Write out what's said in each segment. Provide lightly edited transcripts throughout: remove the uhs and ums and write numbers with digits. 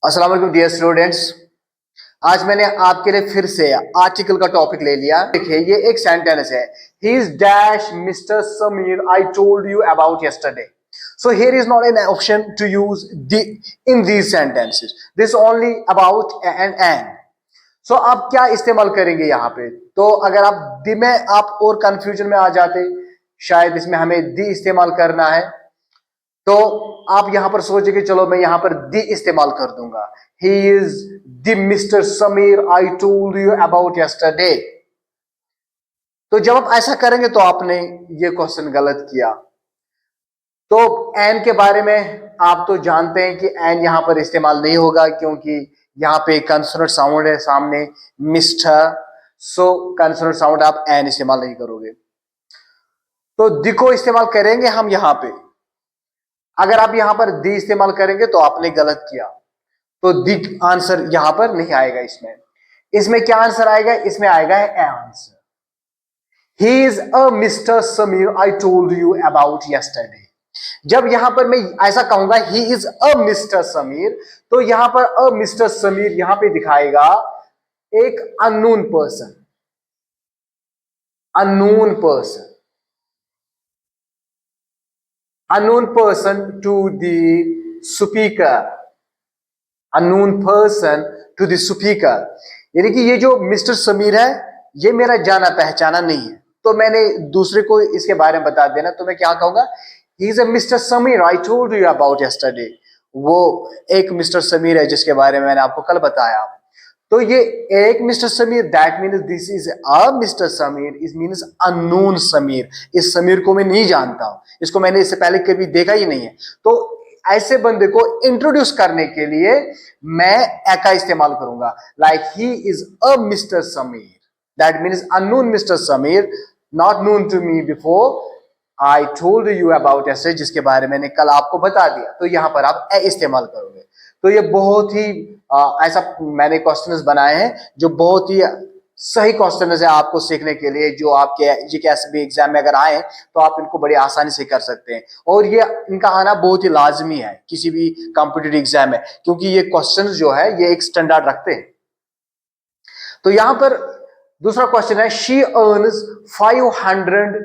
अस्सलाम वालेकुम dear students. आज मैंने आपके लिए फिर से आर्टिकल का टॉपिक ले लिया। देखिए ये एक सेंटेंस है, he is dash mister Sameer I told you about yesterday. So here is not an option to use the in these sentences. This only about and. So आप क्या इस्तेमाल करेंगे यहाँ पे? तो अगर आप दी में आप और कंफ्यूजन में आ जाते, शायद इसमें हमें दी इस्तेमाल करना है, तो आप यहां पर सोचे कि चलो मैं यहां पर दी इस्तेमाल कर दूंगा। He is the mister Sameer I told you about yesterday. तो जब आप ऐसा करेंगे तो आपने ये क्वेश्चन गलत किया। तो एन के बारे में आप तो जानते हैं कि एन यहां पर इस्तेमाल नहीं होगा, क्योंकि यहां पे कंसोनेंट साउंड है सामने मिस्टर। सो कंसोनेंट साउंड आप एन इस्तेमाल नहीं करोगे, तो दी को इस्तेमाल करेंगे हम यहां पे। अगर आप यहां पर दी इस्तेमाल करेंगे तो आपने गलत किया, तो दी आंसर यहां पर नहीं आएगा। इसमें इसमें क्या आंसर आएगा? इसमें आएगा A answer. He is a Mister Sameer I told you about yesterday. जब यहां पर मैं ऐसा कहूंगा ही इज अ मिस्टर समीर, तो यहां पर अ मिस्टर समीर यहां पे दिखाएगा एक unknown person, unknown person, unknown person to the speaker, unknown person to the speaker। यानी कि ये जो मिस्टर समीर है ये मेरा जाना पहचाना नहीं है, तो मैंने दूसरे को इसके बारे में बता देना, तो मैं क्या कहूंगा? ही is a Mister Sameer I told you about yesterday. वो एक मिस्टर समीर है जिसके बारे में मैंने आपको कल बताया। तो ये एक mister Sameer, that means this is a Mister Sameer, is means unknown Sameer. इस समीर को मैं नहीं जानता हूं, इसको मैंने इससे पहले कभी देखा ही नहीं है। तो ऐसे बंदे को इंट्रोड्यूस करने के लिए मैं ए का इस्तेमाल करूंगा, like he is a Mister Sameer, that means unknown Mister Sameer, not known to me before I told you about ऐसे, जिसके बारे में मैंने कल आपको बता दिया। तो यहां पर आप ए इस्तेमाल करोगे। तो ये बहुत ही ऐसा मैंने क्वेश्चंस बनाए हैं जो बहुत ही सही क्वेश्चंस है आपको सीखने के लिए, जो आपके जीकेएसबी एग्जाम में अगर आए तो आप इनको बड़ी आसानी से कर सकते हैं। और ये इनका आना बहुत ही लाजमी है किसी भी कॉम्पिटिटिव एग्जाम में, क्योंकि ये क्वेश्चंस जो है ये एक स्टैंडर्ड रखते हैं। तो यहां पर दूसरा क्वेश्चन है, she earns 500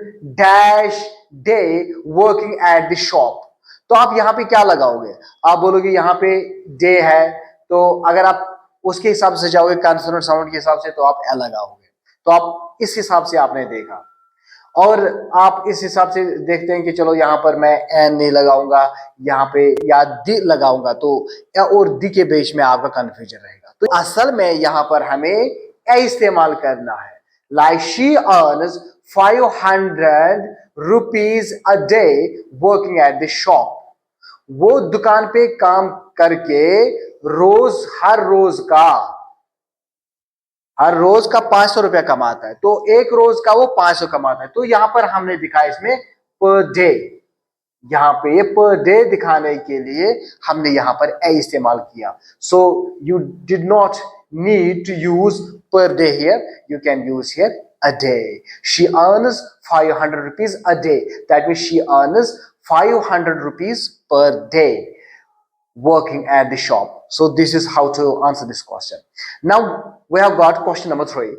dash day working at the shop. तो आप यहां पे क्या लगाओगे? आप बोलोगे यहां पे डे है, तो अगर आप उसके हिसाब से जाओगे कंसोनेंट साउंड के हिसाब से, तो आप ए लगाओगे। तो आप इस हिसाब से आपने देखा, और आप इस हिसाब से देखते हैं कि चलो यहां पर मैं एन नहीं लगाऊंगा, यहां पे या दी लगाऊंगा, तो ए और दी के बीच में आपका कंफ्यूजन रहेगा। तो असल में यहां पर हमें ए इस्तेमाल करना है, like she earns 500 rupees a day working at the shop. वो दुकान पे काम करके रोज हर रोज का 500 रुपया कमाता है, तो एक रोज का वो 500 कमाता है। तो यहां पर हमने दिखाया इसमें पर डे, यहां पे ये पर डे दिखाने के लिए हमने यहां पर ए इस्तेमाल किया। So you did not need to use per day here, you can use here a day. She earns 500 rupees a day. That means she earns 500 rupees per day working at the shop. So this is how to answer this question. Now we have got question number 3.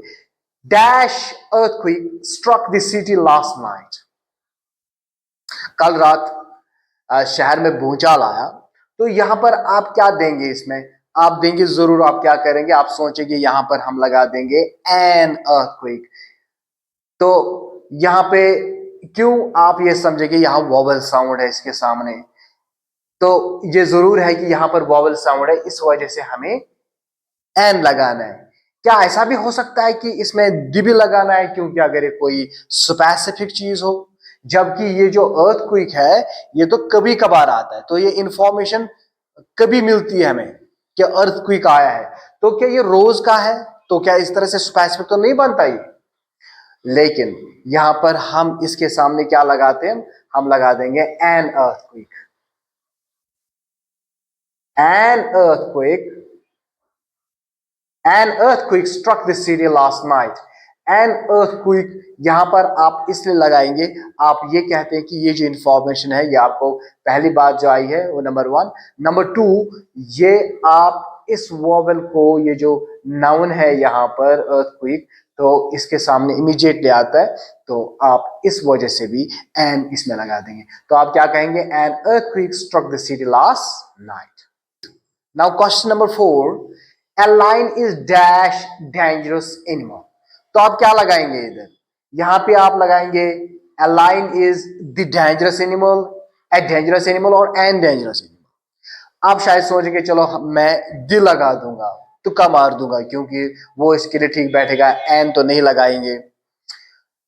Dash earthquake struck the city last night. कल रात शहर में भूचाल आया। तो यहां पर आप क्या देंगे? इसमें आप देंगे जरूर, आप क्या करेंगे? आप सोचेंगे यहां पर हम लगा देंगे एन अर्थक्वेक। तो यहां पे क्यों आप ये समझेंगे यहां वॉवल साउंड है इसके सामने, तो ये जरूर है कि यहां पर वॉवल साउंड है, इस वजह से हमें एन लगाना है। क्या ऐसा भी हो सकता है कि इसमें डी भी लगाना है, क्योंकि अगर ये कोई स्पेसिफिक चीज हो, जबकि ये जो अर्थक्वेक है ये तो कभी कभार आता है, तो ये इंफॉर्मेशन कभी मिलती है हमें कि अर्थक्वेक आया है, तो क्या ये रोज का है? तो क्या इस तरह से स्पेसिफिक तो नहीं बनता ये। लेकिन यहां पर हम इसके सामने क्या लगाते हैं? हम लगा देंगे an earthquake. An earthquake, an earthquake struck the city last night an earthquake यहां पर आप इसलिए लगाएंगे, आप ये कहते हैं कि ये जो इंफॉर्मेशन है ये आपको पहली बात जो आई है वो नंबर 1। नंबर 2, ये आप इस वोवेल को, ये जो नाउन है यहां पर अर्थक्वेक, तो इसके सामने इमीडिएटली आता है, तो आप इस वजह से भी एन इसमें लगा देंगे। तो आप क्या कहेंगे, an earthquake struck the city last night. Now question number 4, a lion is dash dangerous animal. तो आप क्या लगाएंगे इधर, यहां पे आप लगाएंगे a lion is the dangerous animal, a dangerous animal और एन डेंजरस एनिमल। आप शायद सोचेंगे चलो मैं द लगा दूंगा, तुक्का मार दूंगा क्योंकि वो इसके लिए ठीक बैठेगा, एन तो नहीं लगाएंगे।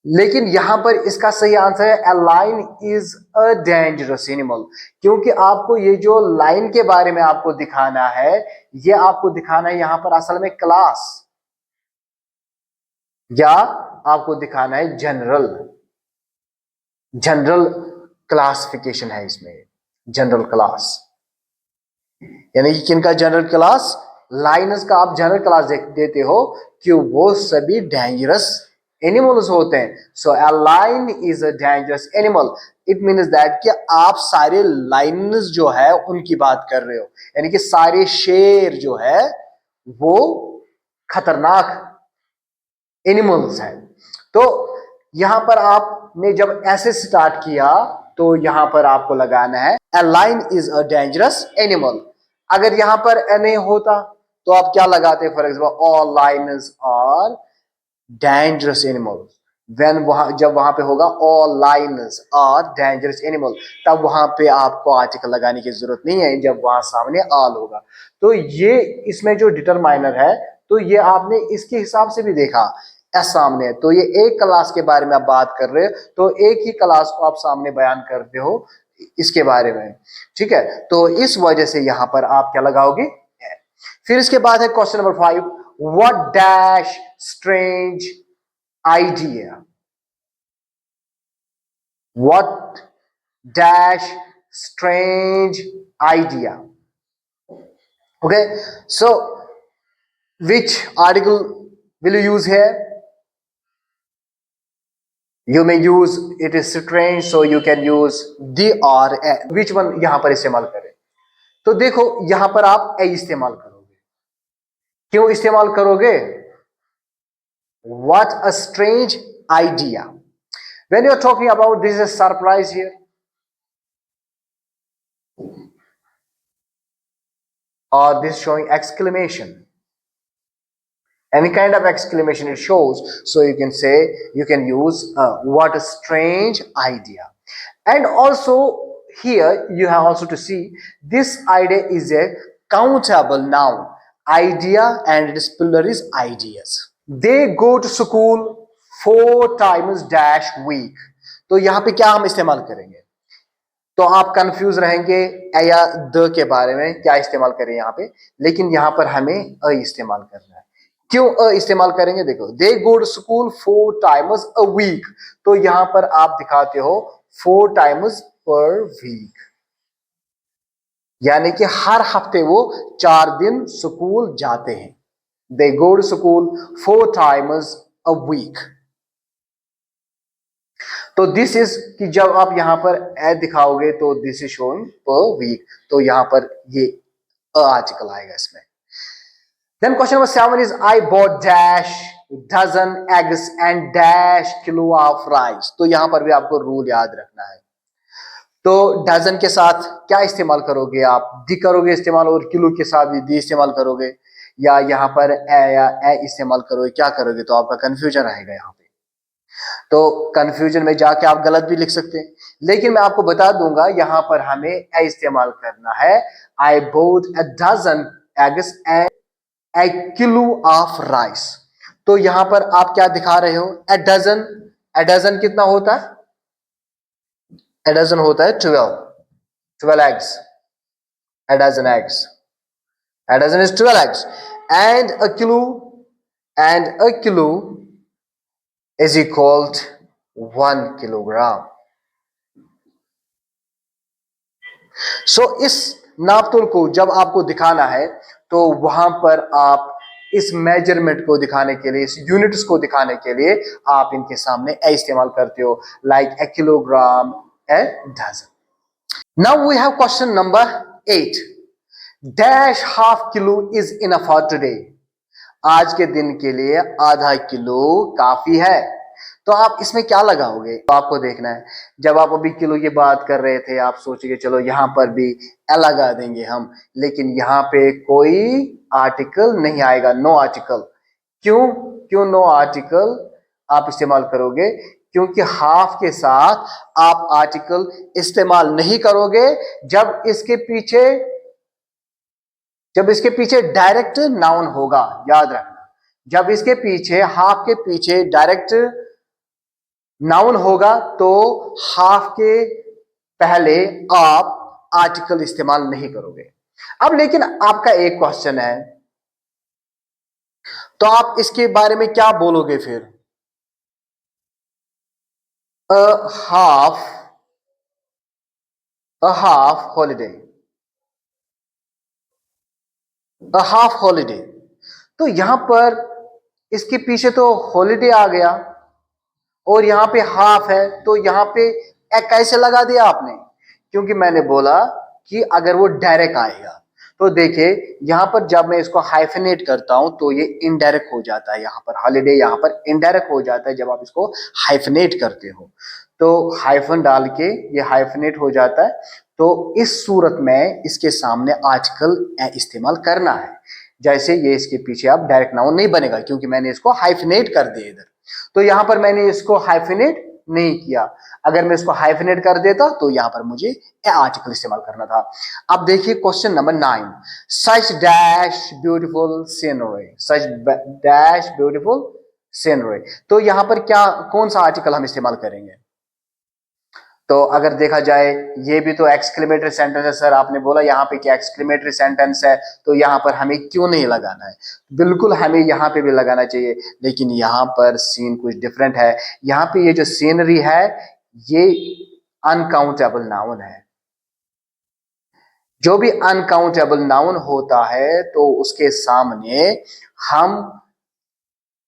लेकिन यहां पर इसका सही आंसर है a lion is a dangerous animal, क्योंकि आपको ये जो लाइन के बारे में आपको दिखाना है, ये आपको दिखाना है यहां पर असल में क्लास, या आपको दिखाना है जनरल। जनरल क्लासिफिकेशन है इसमें, जनरल क्लास, यानी कि किनका जनरल क्लास, लाइनस का आप जनरल क्लास देते हो कि वो सभी डेंजरस एनिमल्स होते हैं। So a lion is a dangerous animal, it means that कि आप सारे लाइन्स जो है उनकी बात कर रहे हो, यानी कि सारे शेर जो है वो खतरनाक एनिमल्स हैं। तो यहां पर आपने जब ऐसे स्टार्ट किया तो यहां पर आपको लगाना है a lion is a dangerous animal. अगर यहां पर ए नहीं होता तो आप क्या लगाते, for example all lions are dangerous animal. जब वहां पे होगा all lions are dangerous animal, तब वहां पे आपको आर्टिकल लगाने की जरूरत नहीं है, जब वहां सामने ऑल होगा। तो ये इसमें जो डिटरमाइनर है, तो ये आपने इसके हिसाब से भी देखा, एस सामने है, तो ये एक क्लास के बारे में आप बात कर रहे हो, तो एक ही क्लास को आप सामने बयान करते हो इसके बारे में, ठीक है। तो इस वजह से यहां पर आप क्या लगाओगे। फिर इसके बाद है question number 5, what dash strange idea, what dash strange idea. Okay, so which article will you use here? You may use it is strange, so you can use the or a. Which one यहां पर इस्तेमाल करें, तो देखो यहां पर आप ए इस्तेमाल करोगे। क्यों इस्तेमाल करोगे, what a strange idea, when you're talking about this is a surprise here, or this showing exclamation, any kind of exclamation it shows, so you can say, you can use what a strange idea. And also here you have also to see this idea is a countable noun, idea, and its plural is ideas. They go to school 4 times dash week, तो यहां पे क्या हम इस्तेमाल करेंगे, तो आप confuse रहेंगे ए या द के बारे में क्या इस्तेमाल करें यहां पे, लेकिन यहां पर हमें अ इस्तेमाल करना है। क्यों अ इस्तेमाल करेंगे, देखो they go to school 4 times a week, तो यहां पर आप दिखाते हो 4 टाइम्स पर वीक, यानी कि हर हफ्ते वो 4 दिन स्कूल जाते हैं। They go to school 4 times a week. तो दिस इज कि जब आप यहां पर ए दिखाओगे तो this is showing per week, तो यहां पर ये अ आर्टिकल आएगा इसमें। Then question number 7 is I bought dash dozen eggs and dash kilo of rice. तो यहां पर भी आपको रूल याद रखना है। तो डजन के साथ क्या इस्तेमाल करोगे, आप दी करोगे इस्तेमाल, और किलो के साथ भी दी इस्तेमाल करोगे, या यहां पर ए या ए इस्तेमाल करोगे, क्या करोगे, तो आपका कंफ्यूजन रहेगा यहां पे। तो कंफ्यूजन में जाके आप गलत भी लिख सकते हैं, लेकिन मैं आपको बता दूंगा यहां पर हमें ए इस्तेमाल करना है। I bought a dozen eggs and a kilo of rice. तो यहां पर आप क्या दिखा रहे हो, ए डजन, ए डजन कितना होता है, ए डजन होता है 12 eggs, a dozen eggs, a dozen is 12 eggs, and a kilo, and a kilo is equal to 1 kilogram. So इस नापतोल को जब आपको दिखाना है तो वहां पर आप इस मेजरमेंट को दिखाने के लिए, इस यूनिट्स को दिखाने के लिए आप इनके सामने ए इस्तेमाल करते हो, like a kilogram, a dozen. Now we have question number 8। Dash half kilo is enough for today. आज के दिन के लिए आधा किलो काफी है। तो आप इसमें क्या लगाओगे, तो आपको देखना है। जब आप अभी किलो की बात कर रहे थे, आप सोचेंगे चलो यहां पर भी ए लगा देंगे हम, लेकिन यहां पे कोई आर्टिकल नहीं आएगा, नो आर्टिकल। क्यों क्यों नो आर्टिकल आप इस्तेमाल करोगे? क्योंकि हाफ के साथ आप आर्टिकल इस्तेमाल नहीं करोगे जब इसके पीछे डायरेक्ट नाउन होगा। याद रखना, जब इसके पीछे, हाफ के पीछे डायरेक्ट नाउन होगा तो हाफ के पहले आप आर्टिकल इस्तेमाल नहीं करोगे। अब लेकिन आपका एक क्वेश्चन है, तो आप इसके बारे में क्या बोलोगे फिर? A half holiday, a half holiday. तो यहां पर इसके पीछे तो हॉलीडे आ गया और यहां पे हाफ है, तो यहां पे एक कैसे लगा दिया आपने? क्योंकि मैंने बोला कि अगर वो डायरेक्ट आएगा तो देखिए यहां पर जब मैं इसको हाइफेनेट करता हूं तो ये इनडायरेक्ट हो जाता है। यहां पर हॉलीडे, यहां पर इनडायरेक्ट हो जाता है जब आप इसको हाइफेनेट करते हो, तो हाइफन डाल के ये हाइफेनेट हो जाता है। तो इस सूरत में इसके सामने आर्टिकल इस्तेमाल करना है। जैसे ये इसके पीछे अब डायरेक्ट नाउन नहीं बनेगा क्योंकि मैंने इसको हाइफेनेट कर दिया इधर, तो यहां पर मैंने इसको हाइफेनेट नहीं किया। अगर मैं इसको हाइफेनेट कर देता तो यहां पर मुझे ए आर्टिकल इस्तेमाल करना था। अब देखिए क्वेश्चन नंबर 9। सच डैश ब्यूटीफुल सीनरी, सच डैश ब्यूटीफुल सीनरी। तो यहां पर क्या, कौन सा आर्टिकल हम इस्तेमाल करेंगे? तो अगर देखा जाए ये भी तो एक्सक्लेमेटरी सेंटेंस है। सर आपने बोला यहाँ पे क्या एक्सक्लेमेटरी सेंटेंस है, तो यहाँ पर हमें क्यों नहीं लगाना है? बिल्कुल हमें यहाँ पे भी लगाना चाहिए, लेकिन यहाँ पर सीन कुछ डिफरेंट है। यहाँ पे ये जो सीनरी है ये अनकाउंटेबल नाउन है। जो भी अनकाउंटेबल नाउन होता है तो उसके सामने हम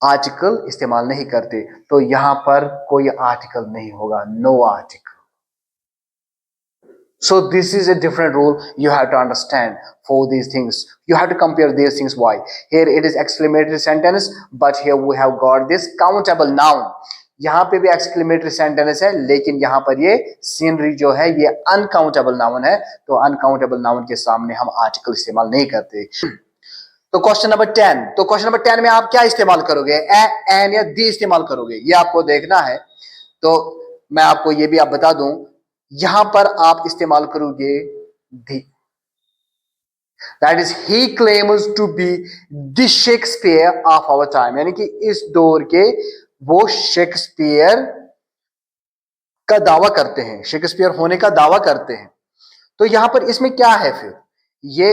आर्टिकल इस्तेमाल नहीं करते, तो यहां पर कोई आर्टिकल नहीं होगा, no article. So this is a different rule you have to understand for these things. You have to compare these things. Why? Here it is exclamatory sentence, but here we have got this countable noun. यहाँ पे भी exclamatory sentence है, लेकिन यहाँ पर ये scenery जो है ये uncountable noun है, तो uncountable noun के सामने हम article इस्तेमाल नहीं करते। तो क्वेश्चन नंबर 10, तो क्वेश्चन नंबर 10 में आप क्या इस्तेमाल करोगे? एन या दी इस्तेमाल करोगे, ये आपको देखना है। तो मैं आपको ये भी आप बता दूं, यहां पर आप इस्तेमाल करोगे the. That is he claims to be the Shakespeare of our time, यानी कि इस दौर के वो शेक्सपियर का दावा करते हैं, शेक्सपियर होने का दावा करते हैं। तो यहां पर इसमें क्या है फिर? ये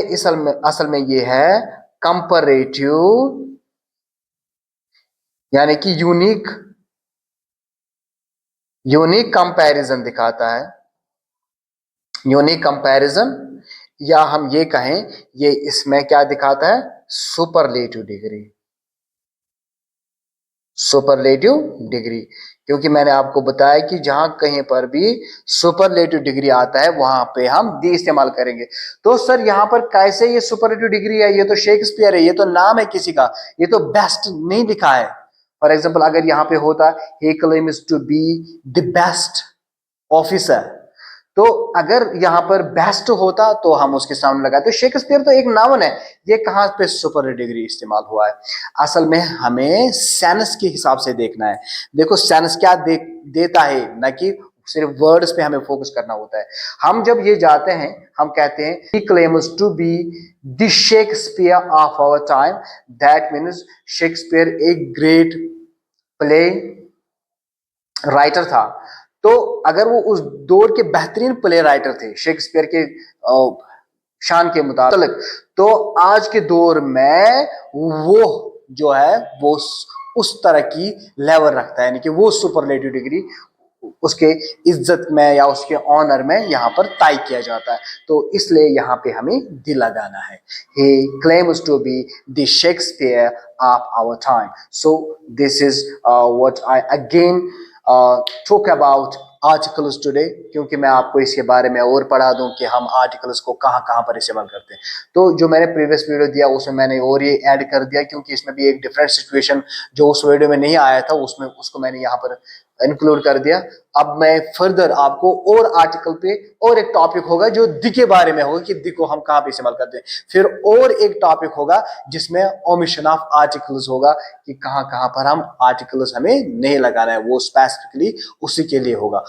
असल में ये है कंपैरेटिव, यानी कि यूनिक कंपैरिजन दिखाता है, यूनिक कंपैरिजन, या हम ये कहें ये इसमें क्या दिखाता है? Superlative degree, superlative degree. क्योंकि मैंने आपको बताया कि जहां कहीं पर भी सुपरलेटिव डिग्री आता है वहां पे हम दी इस्तेमाल करेंगे। तो सर यहां पर कैसे ये सुपरलेटिव डिग्री है? ये तो शेक्सपियर है, ये तो नाम है किसी का, ये तो बेस्ट नहीं लिखा है। फॉर एग्जाम्पल अगर यहां पे होता he claims to be the best officer, तो अगर यहां पर बेस्ट होता तो हम उसके सामने लगाते। तो शेक्सपियर तो एक नाउन है, ये कहां पे सुपर डिग्री इस्तेमाल हुआ है? असल में हमें सेंस के हिसाब से देखना है। देखो सेंस क्या देता है, ना कि सिर्फ वर्ड्स पे हमें फोकस करना होता है। हम जब ये जाते हैं हम कहते हैं he claims to be the Shakespeare of our time, that means Shakespeare एक ग्रेट प्ले राइटर था। तो अगर वो उस दौर के बेहतरीन प्ले राइटर थे शेक्सपियर के शान के मुताबिक, तो आज के दौर में वो जो है वो उस तरह की लेवल रखता है, यानी कि वो सुपरलेटिव डिग्री उसके इज्जत में या उसके ऑनर में यहाँ पर ताय किया जाता है, तो इसलिए यहाँ पे हमें दी लगाना है। He claims to be the Shakespeare of our time. So this is what I again talk about articles today, क्योंकि मैं आपको इसके बारे में और पढ़ा दूं कि हम आर्टिकल्स को कहाँ कहाँ पर इस्तेमाल करते हैं। तो जो मैंने प्रीवियस वीडियो दिया उसमें मैंने और ये ऐड कर दिया, क्योंकि इसमें भी एक डिफरेंट सिचुएशन जो उस वीडियो में नहीं आया था उसमें उसको मैंने यहाँ पर इंक्लूड कर दिया। अब मैं फर्दर आपको और आर्टिकल पे और एक टॉपिक होगा जो दी के बारे में होगा कि दी को हम कहाँ पे इस्तेमाल करते हैं, फिर और एक टॉपिक होगा जिसमें ओमिशन ऑफ आर्टिकल्स होगा कि कहाँ कहाँ पर हम आर्टिकल्स हमें नहीं लगाना है, वो स्पेसिफिकली उसी के लिए होगा।